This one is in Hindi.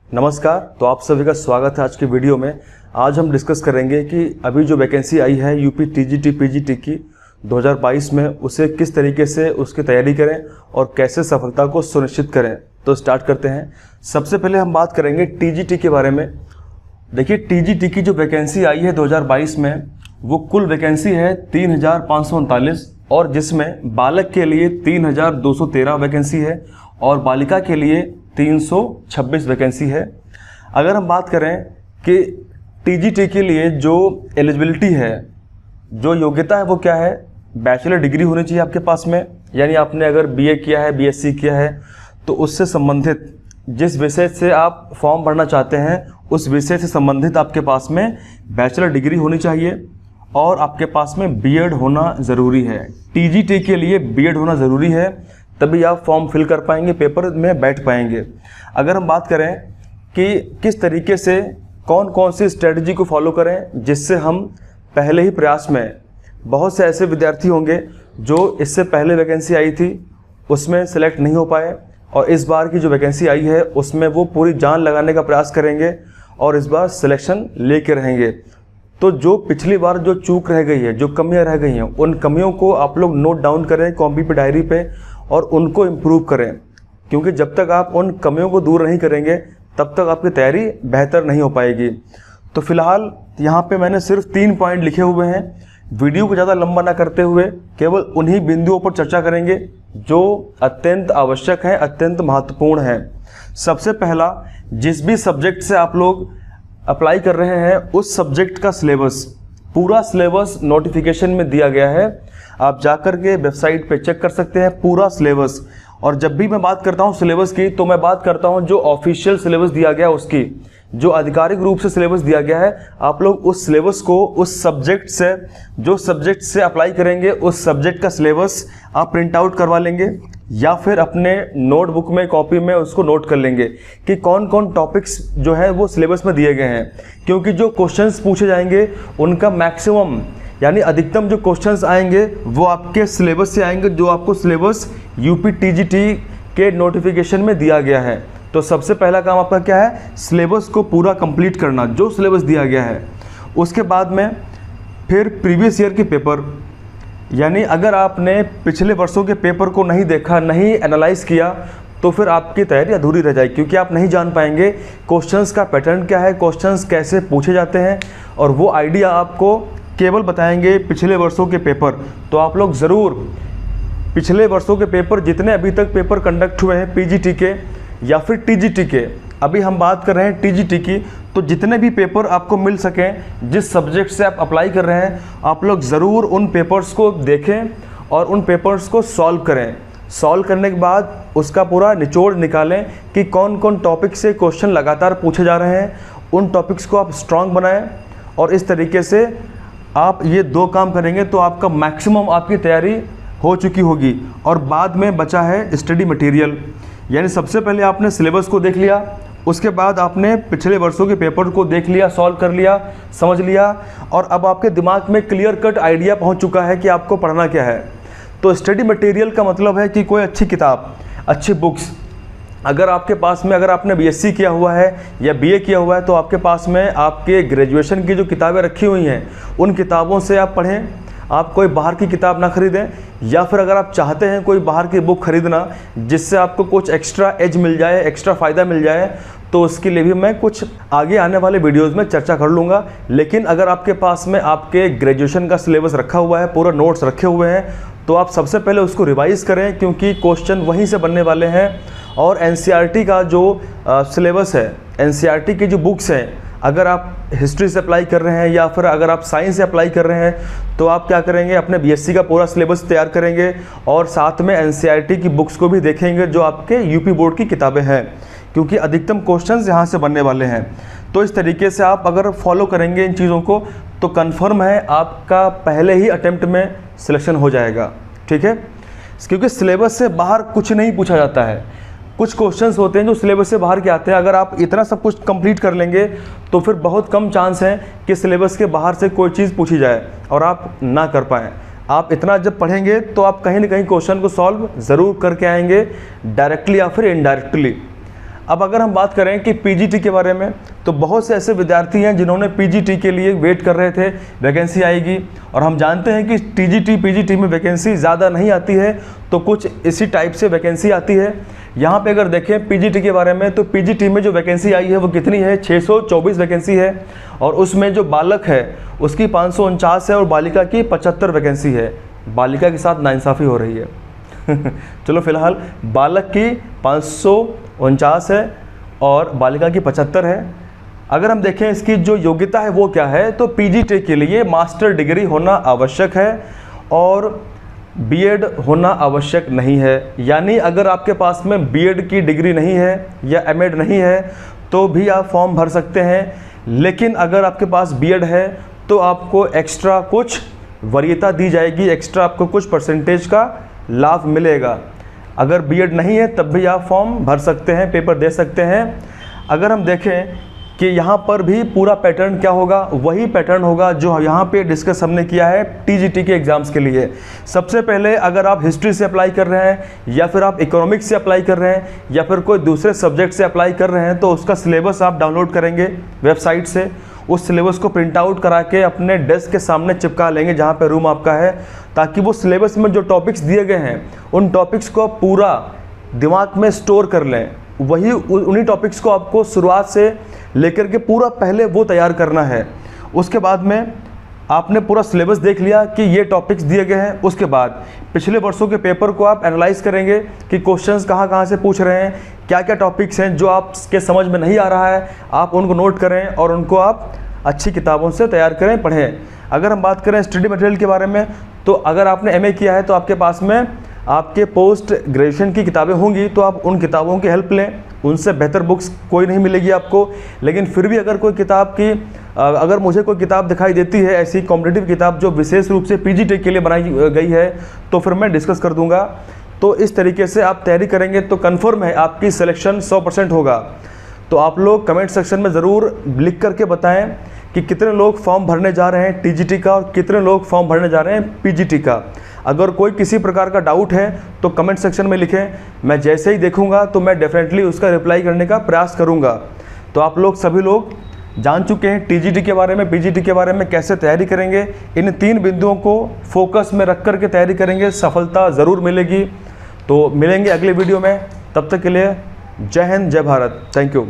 नमस्कार। तो आप सभी का स्वागत है आज की वीडियो में। आज हम डिस्कस करेंगे कि अभी जो वैकेंसी आई है यूपी टीजीटी पीजीटी की 2022 में, उसे किस तरीके से उसकी तैयारी करें और कैसे सफलता को सुनिश्चित करें। तो स्टार्ट करते हैं। सबसे पहले हम बात करेंगे टीजीटी के बारे में। देखिए, टीजीटी की जो वैकेंसी आई है 2022 में, वो कुल वैकेंसी है 3539 और जिसमें बालक के लिए 3213 वैकेंसी है और बालिका के लिए 326 वैकेंसी है। अगर हम बात करें कि टीजीटी के लिए जो एलिजिबिलिटी है, जो योग्यता है, वो क्या है? बैचलर डिग्री होनी चाहिए आपके पास में, यानी आपने अगर बीए किया है, बीएससी किया है, तो उससे संबंधित जिस विषय से आप फॉर्म भरना चाहते हैं उस विषय से संबंधित आपके पास में बैचलर डिग्री होनी चाहिए और आपके पास में बीएड होना ज़रूरी है। टीजीटी के लिए बीएड होना ज़रूरी है, तभी आप फॉर्म फिल कर पाएंगे, पेपर में बैठ पाएंगे। अगर हम बात करें कि किस तरीके से कौन कौन सी स्ट्रेटजी को फॉलो करें, जिससे हम पहले ही प्रयास में, बहुत से ऐसे विद्यार्थी होंगे जो इससे पहले वैकेंसी आई थी उसमें सेलेक्ट नहीं हो पाए और इस बार की जो वैकेंसी आई है उसमें वो पूरी जान लगाने का प्रयास करेंगे और इस बार सिलेक्शन लेके रहेंगे। तो जो पिछली बार जो चूक रह गई है, जो कमियां रह गई हैं, उन कमियों को आप लोग नोट डाउन करें कॉपी पे, डायरी पे, और उनको इम्प्रूव करें, क्योंकि जब तक आप उन कमियों को दूर नहीं करेंगे तब तक आपकी तैयारी बेहतर नहीं हो पाएगी। तो फिलहाल यहाँ पे मैंने सिर्फ 3 पॉइंट लिखे हुए हैं। वीडियो को ज़्यादा लंबा ना करते हुए केवल उन्हीं बिंदुओं पर चर्चा करेंगे जो अत्यंत आवश्यक हैं, अत्यंत महत्वपूर्ण हैं। सबसे पहला, जिस भी सब्जेक्ट से आप लोग अप्लाई कर रहे हैं उस सब्जेक्ट का सिलेबस, पूरा सिलेबस नोटिफिकेशन में दिया गया है। आप जाकर के वेबसाइट पे चेक कर सकते हैं पूरा सिलेबस। और जब भी मैं बात करता हूँ सिलेबस की, तो मैं बात करता हूँ जो ऑफिशियल सिलेबस दिया गया उसकी, जो आधिकारिक रूप से सिलेबस दिया गया है। आप लोग उस सिलेबस को उस सब्जेक्ट से, जो सब्जेक्ट से अप्लाई करेंगे उस सब्जेक्ट का सिलेबस आप प्रिंट आउट करवा लेंगे या फिर अपने नोटबुक में, कॉपी में उसको नोट कर लेंगे कि कौन कौन टॉपिक्स जो है वो सिलेबस में दिए गए हैं। क्योंकि जो क्वेश्चंस पूछे जाएंगे उनका मैक्सिमम, यानी अधिकतम जो क्वेश्चंस आएंगे वो आपके सिलेबस से आएंगे, जो आपको सिलेबस यूपी टीजीटी के नोटिफिकेशन में दिया गया है। तो सबसे पहला काम आपका क्या है? सिलेबस को पूरा कंप्लीट करना, जो सिलेबस दिया गया है। उसके बाद में फिर प्रीवियस ईयर के पेपर, यानी अगर आपने पिछले वर्षों के पेपर को नहीं देखा, नहीं एनालाइज किया, तो फिर आपकी तैयारी अधूरी रह जाएगी, क्योंकि आप नहीं जान पाएंगे क्वेश्चंस का पैटर्न क्या है, क्वेश्चंस कैसे पूछे जाते हैं, और वो आइडिया आपको केवल बताएंगे पिछले वर्षों के पेपर। तो आप लोग ज़रूर पिछले वर्षों के पेपर, जितने अभी तक पेपर कंडक्ट हुए हैं पीजीटी के या फिर टीजीटी के, अभी हम बात कर रहे हैं टीजीटी की, तो जितने भी पेपर आपको मिल सकें, जिस सब्जेक्ट से आप अप्लाई कर रहे हैं, आप लोग ज़रूर उन पेपर्स को देखें और उन पेपर्स को सॉल्व करें। सॉल्व करने के बाद उसका पूरा निचोड़ निकालें कि कौन कौन टॉपिक से क्वेश्चन लगातार पूछे जा रहे हैं, उन टॉपिक्स को आप स्ट्रॉन्ग बनाएं। और इस तरीके से आप ये 2 काम करेंगे तो आपका मैक्सिमम आपकी तैयारी हो चुकी होगी। और बाद में बचा है स्टडी मटेरियल, यानी सबसे पहले आपने सिलेबस को देख लिया, उसके बाद आपने पिछले वर्षों के पेपर को देख लिया, सॉल्व कर लिया, समझ लिया, और अब आपके दिमाग में क्लियर कट आइडिया पहुंच चुका है कि आपको पढ़ना क्या है। तो स्टडी मटेरियल का मतलब है कि कोई अच्छी किताब, अच्छी बुक्स, अगर आपके पास में, अगर आपने बीएससी किया हुआ है या बीए किया हुआ है, तो आपके पास में आपके ग्रेजुएशन की जो किताबें रखी हुई हैं उन किताबों से आप पढ़ें। आप कोई बाहर की किताब ना खरीदें, या फिर अगर आप चाहते हैं कोई बाहर की बुक खरीदना जिससे आपको कुछ एक्स्ट्रा एज मिल जाए, एक्स्ट्रा फ़ायदा मिल जाए, तो उसके लिए भी मैं कुछ आगे आने वाले वीडियोज़ में चर्चा कर लूँगा। लेकिन अगर आपके पास में आपके ग्रेजुएशन का सिलेबस रखा हुआ है, पूरा नोट्स रखे हुए हैं, तो आप सबसे पहले उसको रिवाइज़ करें, क्योंकि क्वेश्चन वहीं से बनने वाले हैं। और एनसीईआरटी का जो सिलेबस है, एनसीईआरटी की जो बुक्स हैं, अगर आप हिस्ट्री से अप्लाई कर रहे हैं या फिर अगर आप साइंस से अप्लाई कर रहे हैं, तो आप क्या करेंगे? अपने बीएससी का पूरा सिलेबस तैयार करेंगे और साथ में एनसीईआरटी की बुक्स को भी देखेंगे जो आपके यूपी बोर्ड की किताबें हैं, क्योंकि अधिकतम क्वेश्चंस यहाँ से बनने वाले हैं। तो इस तरीके से आप अगर फॉलो करेंगे इन चीज़ों को, तो कन्फर्म है आपका पहले ही अटेम्प्ट में सिलेक्शन हो जाएगा। ठीक है, क्योंकि सिलेबस से बाहर कुछ नहीं पूछा जाता है। कुछ क्वेश्चंस होते हैं जो सिलेबस से बाहर के आते हैं। अगर आप इतना सब कुछ कंप्लीट कर लेंगे तो फिर बहुत कम चांस है कि सिलेबस के बाहर से कोई चीज़ पूछी जाए और आप ना कर पाएँ। आप इतना जब पढ़ेंगे तो आप कहीं ना कहीं क्वेश्चन को सॉल्व ज़रूर करके आएंगे, डायरेक्टली या फिर इनडायरेक्टली। अब अगर हम बात करें कि पीजीटी के बारे में, तो बहुत से ऐसे विद्यार्थी हैं जिन्होंने पीजीटी के लिए वेट कर रहे थे, वैकेंसी आएगी, और हम जानते हैं कि टीजीटी पीजीटी में वैकेंसी ज़्यादा नहीं आती है, तो कुछ इसी टाइप से वैकेंसी आती है। यहाँ पे अगर देखें पीजीटी के बारे में, तो पीजीटी में जो वैकेंसी आई है वो कितनी है, 624 वैकेंसी है, और उसमें जो बालक है उसकी 549 है और बालिका की 75 वैकेंसी है। बालिका के साथ नाइंसाफ़ी हो रही है चलो फिलहाल बालक की 549 है और बालिका की 75 है। अगर हम देखें इसकी जो योग्यता है वो क्या है, तो पीजीटी के लिए मास्टर डिग्री होना आवश्यक है और बीएड होना आवश्यक नहीं है। यानी अगर आपके पास में बीएड की डिग्री नहीं है या एमएड नहीं है तो भी आप फॉर्म भर सकते हैं, लेकिन अगर आपके पास बीएड है तो आपको एक्स्ट्रा कुछ वरीयता दी जाएगी, एक्स्ट्रा आपको कुछ परसेंटेज का लाभ मिलेगा। अगर बीएड नहीं है तब भी आप फॉर्म भर सकते हैं, पेपर दे सकते हैं। अगर हम देखें कि यहाँ पर भी पूरा पैटर्न क्या होगा, वही पैटर्न होगा जो यहाँ पे डिस्कस हमने किया है टीजीटी के एग्ज़ाम्स के लिए। सबसे पहले अगर आप हिस्ट्री से अप्लाई कर रहे हैं या फिर आप इकोनॉमिक्स से अप्लाई कर रहे हैं या फिर कोई दूसरे सब्जेक्ट से अप्लाई कर रहे हैं, तो उसका सिलेबस आप डाउनलोड करेंगे वेबसाइट से। उस सिलेबस को प्रिंट आउट करा के अपने डेस्क के सामने चिपका लेंगे जहाँ पे रूम आपका है, ताकि वो सिलेबस में जो टॉपिक्स दिए गए हैं उन टॉपिक्स को पूरा दिमाग में स्टोर कर लें। वही उन्हीं टॉपिक्स को आपको शुरुआत से लेकर के पूरा पहले वो तैयार करना है। उसके बाद में आपने पूरा सिलेबस देख लिया कि ये टॉपिक्स दिए गए हैं, उसके बाद पिछले वर्षों के पेपर को आप एनालाइज करेंगे कि क्वेश्चंस कहाँ से पूछ रहे हैं, क्या क्या टॉपिक्स हैं जो आपके समझ में नहीं आ रहा है, आप उनको नोट करें और उनको आप अच्छी किताबों से तैयार करें, पढ़ें। अगर हम बात करें स्टडी मटेरियल के बारे में, तो अगर आपने एमए किया है तो आपके पास में आपके पोस्ट ग्रेजुएशन की किताबें होंगी, तो आप उन किताबों की हेल्प लें। उनसे बेहतर बुक्स कोई नहीं मिलेगी आपको, लेकिन फिर भी अगर कोई किताब की अगर मुझे कोई किताब दिखाई देती है ऐसी कॉम्पिटिटिव किताब जो विशेष रूप से पीजीटी के लिए बनाई गई है, तो फिर मैं डिस्कस कर दूंगा। तो इस तरीके से आप तैयारी करेंगे तो कन्फर्म है आपकी सिलेक्शन 100% होगा। तो आप लोग कमेंट सेक्शन में ज़रूर लिख करके बताएं कि कितने लोग फॉर्म भरने जा रहे हैं टीजीटी का और कितने लोग फॉर्म भरने जा रहे हैं पीजीटी का। अगर कोई किसी प्रकार का डाउट है तो कमेंट सेक्शन में लिखें, मैं जैसे ही देखूंगा तो मैं डेफिनेटली उसका रिप्लाई करने का प्रयास करूंगा। तो आप लोग सभी लोग जान चुके हैं टीजीटी के बारे में, पीजीटी के बारे में कैसे तैयारी करेंगे। इन 3 बिंदुओं को फोकस में रख करके तैयारी करेंगे, सफलता ज़रूर मिलेगी। तो मिलेंगे अगले वीडियो में, तब तक के लिए जय हिंद, जय भारत, थैंक यू।